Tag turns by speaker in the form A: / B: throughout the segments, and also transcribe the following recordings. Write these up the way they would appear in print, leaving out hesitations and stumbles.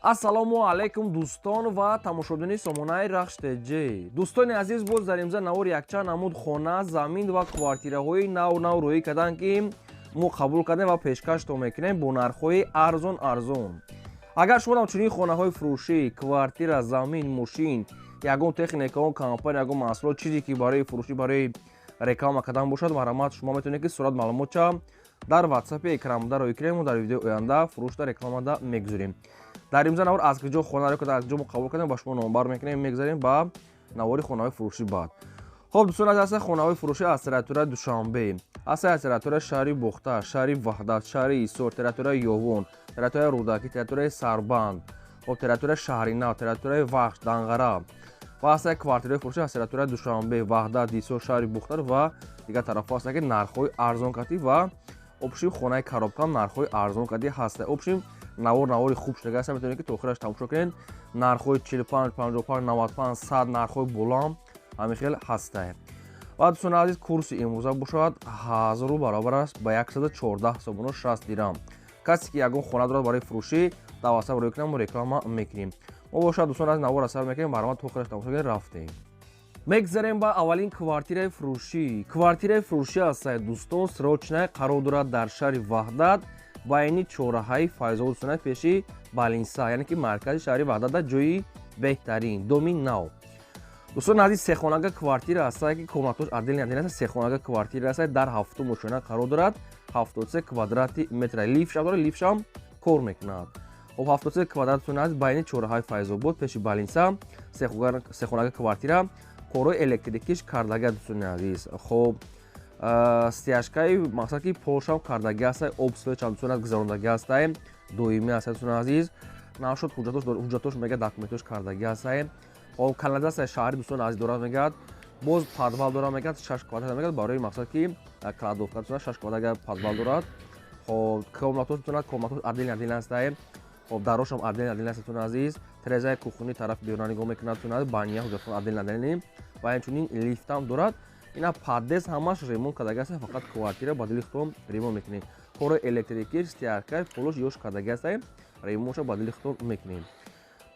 A: ассалому алайкум дӯстон ва тамошобини сомонаи рахш теҷи. Дӯстони азиз, боз дар имза навор якчанд намуд хона, замин ва квартираҳои нав рӯӣ карданд, ки мо қабул кардем ва пешкаштон мекунем бо нархҳои арзон. Агар шумо ҳамчунин хонаҳои фурӯшӣ, квартира, замин, мошин, ягон техникаон, компания, ягон маҳсулот, чизе ки барои фурӯшӣ, барои реклама кардан бошад, марҳамат, шумо метавонед ки сурат маълумотча дар ватсапи экранда роӣ кунем. Мо дар видеои оянда фурӯшда рекламада мегузорем. Дар имза навор аз куҷо хона кардем, аз куҷо мо қабул кардем, ба шумо номбар мекунем, мегзарем ба навори хонаҳои фурӯшӣ баъд. Хоб дӯстон азиз, ҳастанд хонаҳои фурӯшӣ аз территорияи Душанбе, ҳастанд аз территорияи шаҳри Бухта, шаҳри Ваҳдат, шаҳри Исор, территорияи Ёвон, территорияи Рӯдакӣ, территорияи Сарбанд, территорияи Шаҳри Нав, территорияи Вахш, Данғара ва ҳастанд квартираҳои фурӯшӣ аз территорияи Душанбе, Ваҳдат, Исор, шаҳри Бухта ва дигар тарафҳо ҳастанд, ки нархҳои арзонқади ва обшим хонаи коробкам нархҳои арзонқади ҳастанд. Обшим навори хуб шуда ҳастанд, метавонед ки то охираш тамошо кунед. Нархҳои 45, 55, 95, 100 нархҳои болам ҳамин хел ҳастанд. ва дӯстони азиз, курси имрӯза бошад 1000 баробар аст ба 114 сомону 60 дирам. Касе ки ягон хона дорад барои фурӯшӣ дар ватсап рӯй кунад, мо реклама мекунем. мо бошад дӯстони азиз, навор асар мекунем, баромад то охираш тамошо кунед, рафтем. Мегзарем ба аввалин квартираи фурӯшӣ. Квартираи фурӯшӣ ҳастанд дӯстон, срочная қарор дорад дар шаҳри Ваҳдат, байни чораҳаи Файзовод, дӯстон, пеши Балинса, яъне ки маркази шаҳри Ваҳдат, ҷойи беҳтарин, доми нав. дӯстони азиз, сехонага квартира ҳастанд, ки комнатош отдельни ҳастанд. Сехонага квартира ҳастанд, дар 7 мошина қарор дорад, 73 квадрати метр. Лифтшам дорад, лифтшам кор мекунад. хоб 73 квадрат, дӯстони азиз, байни чораҳаи Файзобод, пеши Балинса, сехонага квартира, корҳои электрикиш кардага, дӯстони азиз. хоб стяжкаи мақсад ки полшам кардагӣ ҳастанд, обсвечам дӯстони гузарондагӣ ҳастанд, доимӣ ҳастанд, дӯстони азиз. Нашуд ҳуҷҷатош мегӯяд, документош кардагӣ ҳастанд. хоб канализатсияи шаҳрӣ, дӯстони азиз, дорад мегӯяд, боз подвал дорад мегӯяд, 6 квадрат мегӯяд, барои мақсад ки кладовка, дӯстон, 6 квадрат подвал дорад. хоб комнатош, дӯстон, комнатош отдельни ҳастанд. хоб дарошам отдельни ҳастанд, дӯстони азиз. Терезаи кухонӣ тарафи беруна нигоҳ мекунад, дӯстони азиз, баня ҳуҷҷатон отдельни ва инчунин лифтам дорад. ина подъезд ҳамаш ремонт кардагӣ ҳастанд, фақат квартира ба дили худтон ремонт мекунем. корҳои электрикӣ, стяжка, полош ёш кардагӣ ҳастанд, ремонтша ба дили худтон мекунем.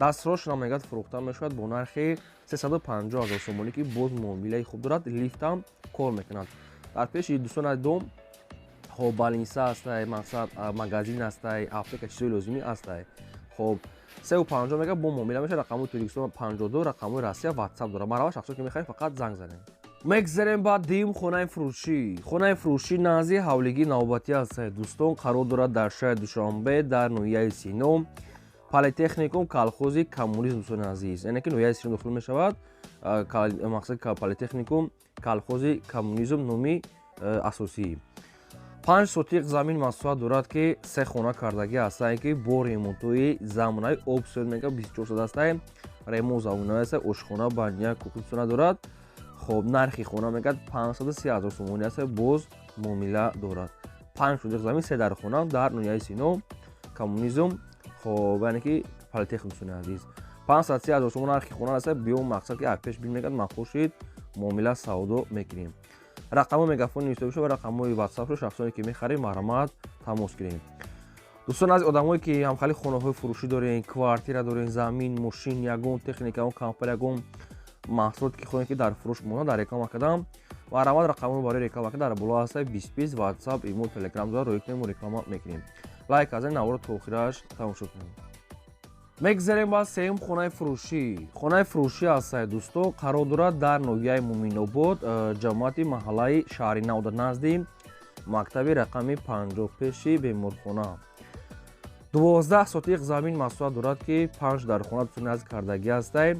A: дастрошна мегӯяд фурӯхта мешавад бо нархи 350 000 сомонӣ, ки боз муомилаи хуб дорад, лифтам кор мекунад. дар пеши дӯстони азиз дом хоб Балинса ҳастанд, мақсад магазин ҳастанд, аптека, чизои лозимӣ ҳастанд. хоб 350 мегӯяд бо муомила мешавад. рақамҳои телефон 52, рақамҳои Россия, ватсап дорад. марҳаба, шахсоне ки мехоҳед фақат занг занед. мегзарем ба дим хонаи фурӯшӣ. хонаи фурӯшӣ назди ҳавлигии навбатӣ ҳастанд, дӯстон, қарор дорад дар шаҳри Душанбе, дар ноҳияи Сином, политехникум колхози коммунизм, дӯстони азиз, яъне ки ноҳияи Сином дохил мешавад. мақсади политехникум колхози коммунизм номи асосӣ. 5 сотиқ замин масоҳат дорад, ки 3 хона кардагӣ ҳастанд, ки бо ремонтҳои замонави обсвет мега 24 саат ҳастанд. ремонт замонави ҳастанд, ошхона, баня, кухня, дӯстона дорад. хоб нархи хона мегӯяд 530 000 сомонӣ ҳастанд, боз муомила дорад. 5 сотиқ замин, 3 дар хона дар ноҳияи Сином, коммунизм, хоб яъне ки политехник, дӯстони азиз. 530 000 сомон нархи хона ҳастанд. биён мақсад ки аз пеш бин мегӯяд махошид муомила савдо мекунем. рақамҳои мегафони инстаграм ва рақамҳои ватсапшо шахсоне ки мехарем, марҳамат, тамос гирем. дӯстони азиз, одамое ки ҳамхали хонаҳои фурӯшӣ дорен, квартира дорен, замин, мошин, ягон техника, ягон компания, ягон маҳсулот ки хоҳем ки дар фурӯш монад, дар реклама кардам, марҳамат, рақамҳои барои реклама кардан дар боло ҳастанд. 25 ватсап, имо, телеграм дорад, роӣ кунем, реклама мекунем. лайк казанед, наворо то охираш тамошо кунем. мегзарем ба сеюм хонаи фурӯшӣ. хонаи фурӯшӣ ҳастанд, дӯстон, қарор дорад дар ноҳияи Муъминобод, ҷамоати маҳаллаи Шаҳри Нав, дар назди мактаби рақами 50, пеши беморхона. 12 сотиқ замин масоҳат дорад, ки 5 дар хона, дӯстони азиз, кардагӣ ҳастанд.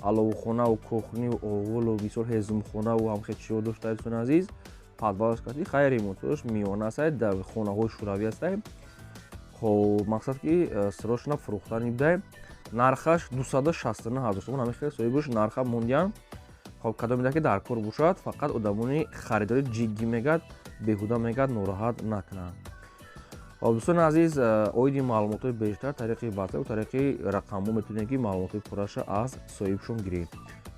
A: аловхонаву кухниву овулу бисёр ҳезумхонаву ҳамхел чизо доштаед, дӯстони азиз. подвалаш кади хайр ремонтош миёна ҳастанд, дар хонаҳои шӯравӣ ҳастанд. хоб мақсад ки срочно фурӯхтани бидаем. нархаш 269 000 сомон, ҳамин хел соҳибош нарха мондиям. хоб кадом медаҳад ки дар кор бошад, фақат одамони харидори ҷиддӣ мегӯяд, беҳуда мегӯяд, нороҳат накунанд. хоб дӯстони азиз, оиди маълумотои бештар тариқи ватсап, тариқи рақамҳо метавонед ки маълумотои пурраша аз соҳибшон гиред.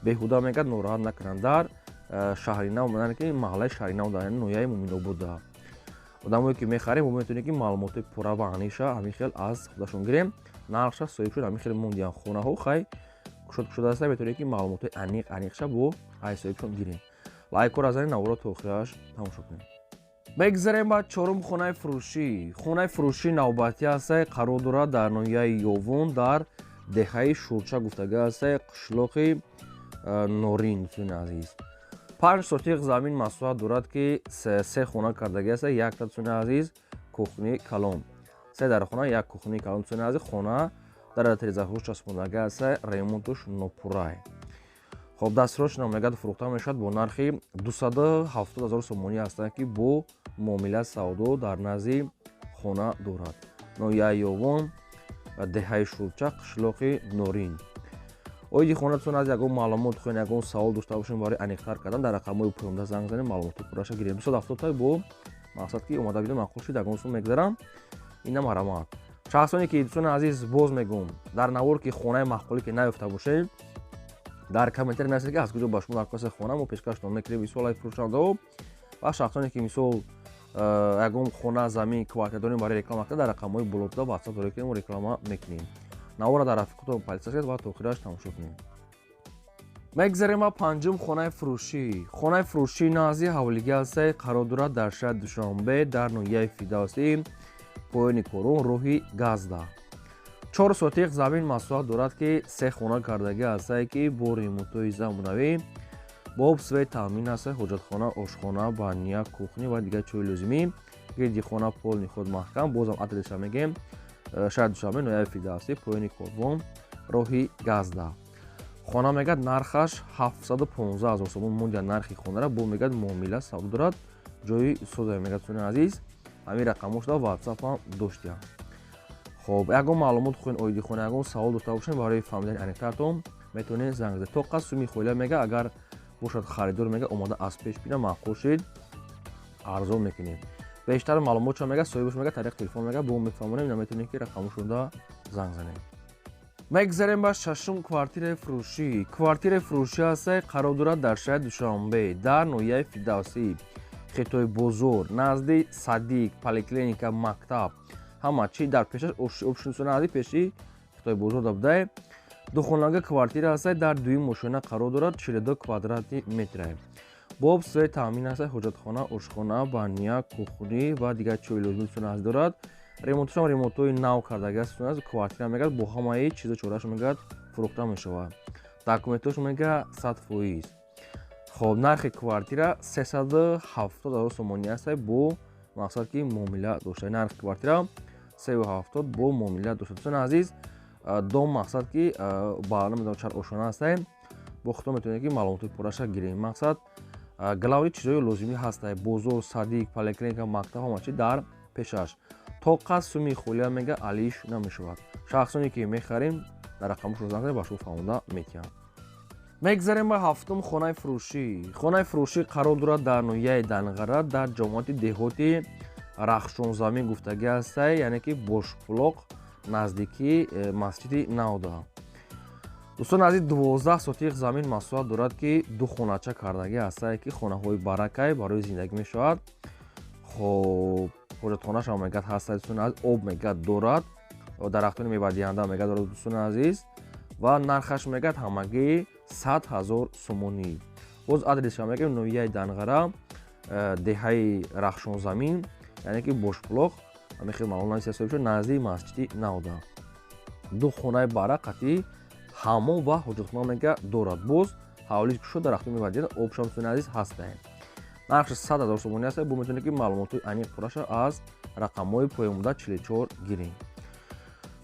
A: беҳуда мегӯяд, нороҳат накунанд. дар шаҳри Нав, яъне ки маҳаллаи Шаҳри Нав, дар ноҳияи Муъминобод. одамое ки мехарем, мо метавонем ки маълумоти пурра ва аниша ҳамин хел аз худашон гирем. нархша соҳибшуд ҳамин хеле мондиян хонаҳо хай кушод аста бе тавре ки маълумотои аниқша бо ҳай соҳибшон гирем. Лайкҳо разанед, навора то охираш тамошо кунем. Мегзарем ба чорум хонаи фурӯшӣ. Хонаи фурӯшии навбатӣ ҳастае, қарор дорад дар ноҳияи Ёвон дар деҳаи Шурча гуфтага ҳастае, қишлоқи Норин. Дӯстони азиз, 5 сотиқ замин масоҳат дорад ки се хона кардагӣ ҳастае, якта дӯстони азиз кухни калон, се дар хона як кухни калон. Дӯстони азиз, хона дар тирезаҳош часпондагӣ ҳастае, ремонтуш нопуррае. Хоб дастрош намегад фурӯхта мешавад бо нархи 270 000 сомонӣ ҳастанд ки бо муомила савдо дар назди хона дорад. Ноҳияи Ёвон, деҳаи Шурча, қишлоқи Норин. Оиди хона дӯстон аз ягон маълумот хоҳед, ягон савол дошта бошем барои аниқтар кардан, дар рақамҳои поёмда занг занем, маълумоти пурраша гирем. 270 бо мақсад ки омада бидем маъқул шуд, ягон сум мегзарам. Ина марамат. Шахсоне ки дӯстони азиз боз мегӯм, дар навор ки хонаи маъқулӣ ки наёфта бошед, дар комментари нависед ки аз куҷо ба шумо дар коси хона мо пешкаштон мекунем мисолаи фурӯшандаҳо ва шахсоне ки мисол ягон хона, замин, квартира дорем барои реклама кардан, дар рақамҳои болота WhatsApp дорем ки реклама мекунем. Навора дар рафиқотон палисасед ва то охираш тамошо кунем. Мегзарем ба панҷум хонаи фурӯшӣ. Хонаи фурӯшии назди ҳавлигӣ ҳастае, қарор дорад дар шаҳри Душанбе дар ноҳияи Фидавсӣ, поёни Корон, роҳи Газда. 4 сотиқ замин масоҳат дорад ки се хона кардагӣ ҳастае ки бо ремонтҳои замонавӣ, бо об, свет таъмин ҳастае, ҳоҷатхона, ошхона, баня, кухня ва дигар чори лозимӣ. Гирди хона пол ниход маҳкам. Бозам адреша мегем шаҳри Душанбе, ноҳияи Фидавсӣ, поёни Корон, роҳи Газда. Хона мегад нархаш 715 000 сомон мондия нархи хонара, бо мегад муомила савдо дорад, ҷои соза мегад. дӯстони азиз, ҳамин рақамош дар WhatsApp ҳам доштиам. Хоб, ягон маълумот хоҳед оиди хона, ягон савол дошта бошем барои фаҳмидани аниқтартон, метавонед занг занед. То қад суми холия мега, агар бошад харидор мега омада аз пеш бина, маъқул шид арзон мекунем. Бештар маълумотша мега, соҳибаш мега, тариқи телефон мега, бо мефаҳмонем, ина метавонед ки рақамошонда занг занед. Мегзарем ба шашум квартираи фурӯшӣ. Квартираи фурӯшӣ ҳастае, қарор дорад дар шаҳри Душанбе, дар ноҳияи Фидавсӣ, Хитои бозор, назди Садиқ, поликлиника, мактаб, ҳама чӣ дар пешаш обшинсона азди пеши Хитои бозор дабдае. Духонага квартира ҳастае, дар дуюм мошина қарор дорад, 42 квадрати метрае. Бо об, свет таъмин ҳастае, ҳоҷатхона, ошхона, баня, кухни ва дигар чори лозимӣ дӯстон азиз дорад. Ремонташам ремонтҳои нав кардагӣ аст. Дӯстон азиз, квартира мегӯяд бо ҳамаи чизо чораш мегӯяд фурӯхта мешавад. Документош мегӯяд 100%. Хоб, нархи квартира 370 000 сомонӣ ҳастае, бо мақсад ки муомила дошта. Нархи квартира 370 бо муомила дошта. Дӯстони азиз, дом мақсад ки ба намедонам чар ошона ҳастае, бо худтон метавонед ки маълумоти пурраша гирем. Мақсад главни чизои лозимӣ ҳастае, бозор, Садиқ, поликлиника, мактаб, ҳама чӣ дар пешаш. То қад суми холия мега, алиш намешавад. шахсоне ки мехарем дар рақамошро занг занед, ба шумо фаҳмода метиҳам. Мегзарем ба ҳафтум хонаи фурӯшӣ. Хонаи фурӯшӣ қарор дорад дар ноҳияи Данғара, дар ҷомоати деҳоти Рахшонзамин гуфтагӣ ҳастае, яъне ки Бошпулоқ, наздики масҷиди Навда. дӯстони азиз, 12 сотиқ замин масоҳат дорад ки ду хонача кардагӣ ҳастае ки хонаҳои баракай барои зиндагӣ мешавад. хоб, ҳоҷатхонашам мегад ҳастае, дӯстони азиз, об мегад дорад, дарахтони мевадиҳанда мегад дорад, дӯстони азиз, ва нархаш мегад ҳамагӣ 100 000 сомонӣ. Боз адресша мегем ноҳияи Данғара, деҳаи Рахшонзамин, яъне ки Бошпулоқ, ҳамин хел маълум нависед, назди масҷиди Навда. ду хонаи барақати ҳаммом ва ҳоҷатхона мега дорад. Боз ҳавлиш кушод дарахтони мевадиҳанда, обшам дӯстони азиз ҳастае. нархаш 100 000 сомонӣ ҳастае, бо метавонед ки маълумоти аниқ пурраша аз рақамҳои поёмда 44 гирем.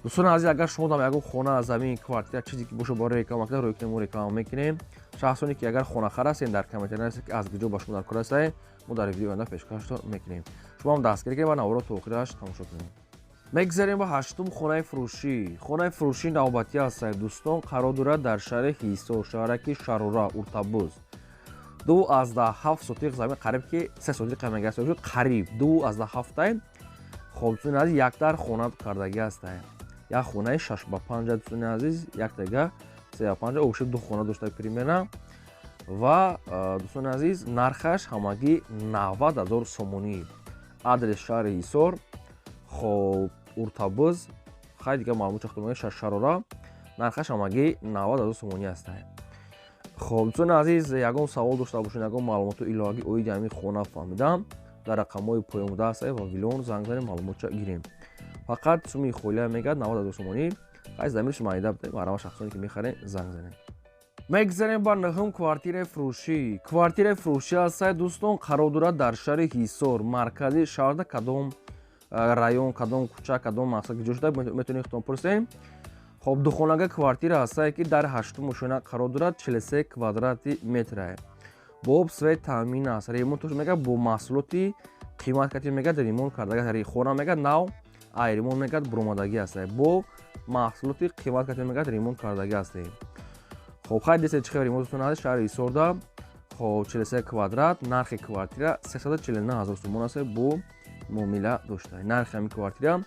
A: дӯстони азиз, агар шумо дам ягон хона, замин, квартира чизе ки боша барои реклама кардан рӯй кунем, мо реклама мекунем. шахсоне ки агар хонахар ҳастед, дар комментари нависед ки аз куҷо ба шумо дар кор ҳастае, мо дар видеои оянда пешкаштон мекунем. шумо ҳам дастгирӣ кунед ва навора то охираш тамошо кунед. мегзарем ба ҳаштум хонаи фурӯшӣ. хонаи фурӯшии навбатӣ ҳастае, дӯстон, қарор дорад дар шаҳри Ҳисор, шаҳраки Шарора, Уртабуз. 2,7 сотиқ замин, қариб ки 3 сотиқ мега шуд, қариб 2,7. хоб, дӯстони азиз, якдар хона кардагӣ ҳастае. як хонаи 6/5, дӯстони азиз, яктага 3/5, обши ду хона дошта примерно. ва дӯстони азиз, нархаш ҳамагӣ 90 000 сомонӣ. Адрес шаҳри Ҳисор, хоб, Уртабуз, хай дига маълумот шахтумаги шашарора нархаш ҳамагӣ 90000 сомонӣ астае. хоб дӯстони азиз, ягон савол дошта бошед, ягон маълумоту иловагӣ оиди ҳамин хона фаҳмидам, дар рақамҳои поёмда астае ва вилон занг занем, маълумотша гирем. фақат суми холия мегӯяд 90000 сомонӣ. хай замирш майда бидем, барои шахсоне ки мехарем занг занем. мегзарем ба нӯҳум квартираи фурӯшӣ. квартираи фурӯшӣ астае дӯстон, қарор дорад дар шаҳри ҳисор, маркази шаҳрда кадом район, кадом кӯча, кадом мақсад ки ҷо шуда метавонем худтон пурсем. хоб духонага квартира астае ки дар 8-ум ошона қарор дорад, 43 квадрати метрае. бо свет таъмин аст, ремонтош мегӯяд бо маҳсулоти қимат кати мегӯяд ремонт кардага, хона мегӯяд нав, ай ремонт мегӯяд буромадагӣ астае, бо маҳсулоти қимат кати мегӯяд ремонт кардагӣ астае. хоб хай десет чихе ремонтотон аст шаҳри ҳисорда. хоб 43 квадрат, нархи квартира 349000 сомон астае, бо муомила доштае. нархи ҳамин квартира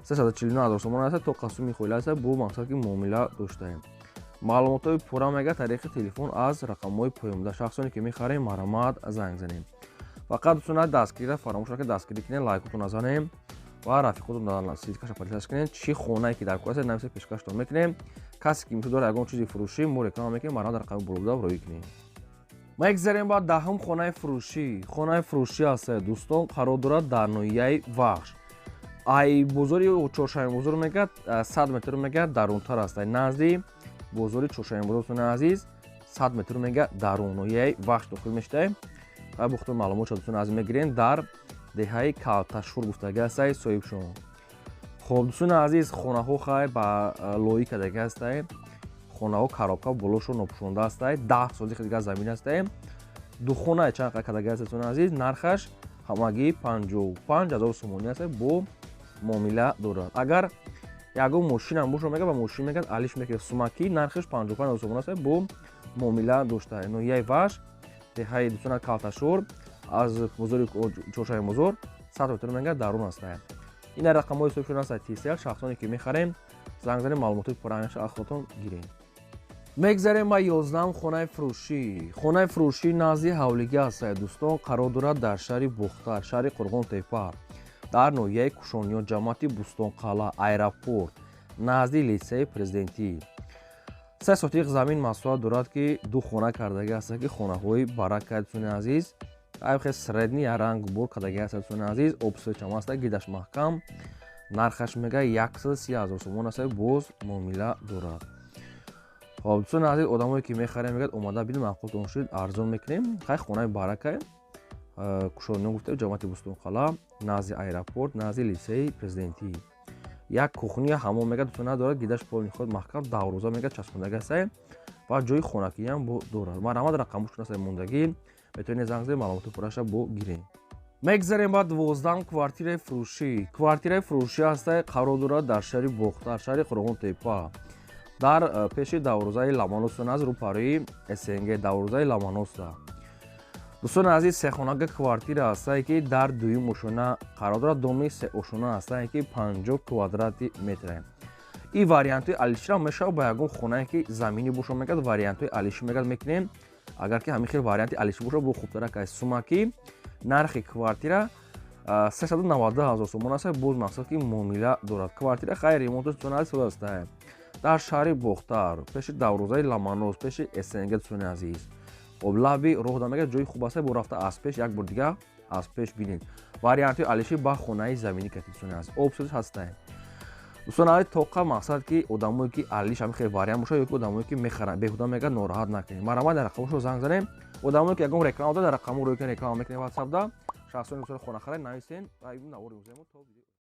A: 349000 сомон астае, то қасуми хоила астае, бо мақсад ки муомила доштае. маълумотои пурра мегӯяд тариқи телефон аз рақамҳои поёмда. шахсоне ки мехарем маромад занг занем. фақат дӯстон дастгирӣ фаромӯш накунед, дастгирӣ кунед, лайкотон назанем ва рафиқотон дар ситикаша подписач кунед. чӣ хонае ки дар кор аст нависа пешкаштон мекунем. касе ки мишуд дорад ягон чизи фурӯшӣ, мо реклама мекунем, маромад дар рақами болода роӣ кунем. мегзарем ба 10-ум хонаи фурӯшӣ. хонаи фурӯшӣ астае дӯстон, қарор дорад дар ноҳияи вахш. ай бозори чоршаҳми бозор мегӯяд 100 метр мегӯяд дарунтар астае. назди бозори чоршаҳми бозор дӯстони азиз 100 метр мегӯяд дарун, ноҳияи вахш дохил мешавад. ва бо худтон маълумот шуда дӯстони азиз мегирем дар деҳаи Калташур гуфтагӣ астае соҳибшон. хоб дӯстони азиз, хонаҳо хай ба лоӣ кардагӣ астае. хонаҳо коробка болошо нопӯшонда астае, 10 сотих дига замин астае. духона чанд кардагӣ аст дӯстони азиз, нархаш ҳамагӣ 55000 сомонӣ астае, бо муомила дорад. агар ягон мошинам бошо мегӯяд ба мошин мегӯяд алиш мекунед сумакӣ, нархаш 55000 сомон астае, бо муомила доштае. ноҳияи ваш деҳаи дӯстона Калташур аз бозори чоршаҳми бозор 100 метр мегӯяд дарун астае. ина рақамҳои соҳибшон астае тисяк. шахсоне ки мехарем занг занем, маълумотои пуррааш аз худтон гирем. мегзарем ба 11-ум хонаи фурӯшӣ. хонаи фурӯшӣ назди ҳавлигӣ астае дӯстон, қарор дорад дар шаҳри Бухтар, шаҳри Қурғонтепа, дар ноҳияи кушониёт, ҷамоати Бӯстонқалъа, аэропорт, назди литсеи президентӣ. 3 сотих замин масоҳат дорад ки ду хона кардагӣ астае ки хонаҳои барака дӯстони азиз. айхе средни ранг бор кардагӣ астае дӯстони азиз. обсвечам астае, гидаш маҳкам. нархаш мегӯяд 130000 сомон астае, боз муомила дорад. хоб дӯстони азиз, одамое ки мехарем мегӯяд омада бидем, мақбултон шуд, арзон мекунем. хай хонаи барака кушониёт гуфтем, ҷамоати Бӯстонқалъа, назди аэропорт, назди литсеи президентӣ. як кухния ҳамом мегӯяд дӯстона дорад, гидаш пол мехоҳад маҳкам, даврӯза мегӯяд часпондагӣ астае ва ҷои хонакиам дорад. маромад рақамошон астае мондагӣ, метавонед занг занед, маълумоти пурраша бо гирем. мегзарем ба 12-ум квартираи фурӯшӣ. квартираи фурӯшӣ астае, қарор дорад дар шаҳри Бухтар, шаҳри Қурғонтепа, дар пеши даврӯзаи Ламанос, аз рӯпарӯи СНГ даврӯзаи Ламаноса. дӯстони азиз, сехонага квартира астае ки дар дуюм ошона қарор дорад, доми се ошона астае ки 50 квадрати метрае. ин вариантои алишира мешавад ба ягон хонае ки заминӣ бошо мегӯяд, вариантои алишӣ мегӯяд мекунем. агар ки ҳамин хел варианти алишӣ бошад, бо хубтарак аст. сумакӣ нархи квартира 390000 сомон астае, боз мақсад ки муомила дорад. квартира хай ремонтош дӯстони азиз сод астае. дар шаҳри Бухтар, пеши даврӯзаи Ламанос, пеши СНГ дӯстони азиз. лаби роҳ да мегӯяд, ҷои хуб астае, бо рафта аз пеш як бор дига аз пеш бинед. вариантои алишӣ ба хонаи заминӣ кати дӯстони азиз. обсӯз ҳастае. дӯстони азиз, тоқа мақсад ки одамое ки алиш ҳамин хел вариант бошад, ё ки одамое ки мехаранд беҳуда мегӯяд, нороҳат накунед. маромад дар рақамошо занг занем. одамое ки ягон реклама дорад, дар рақамҳо рӯй кунед, реклама мекунед ватсапда. шахсоне ки хона харед нависен ва навори музем то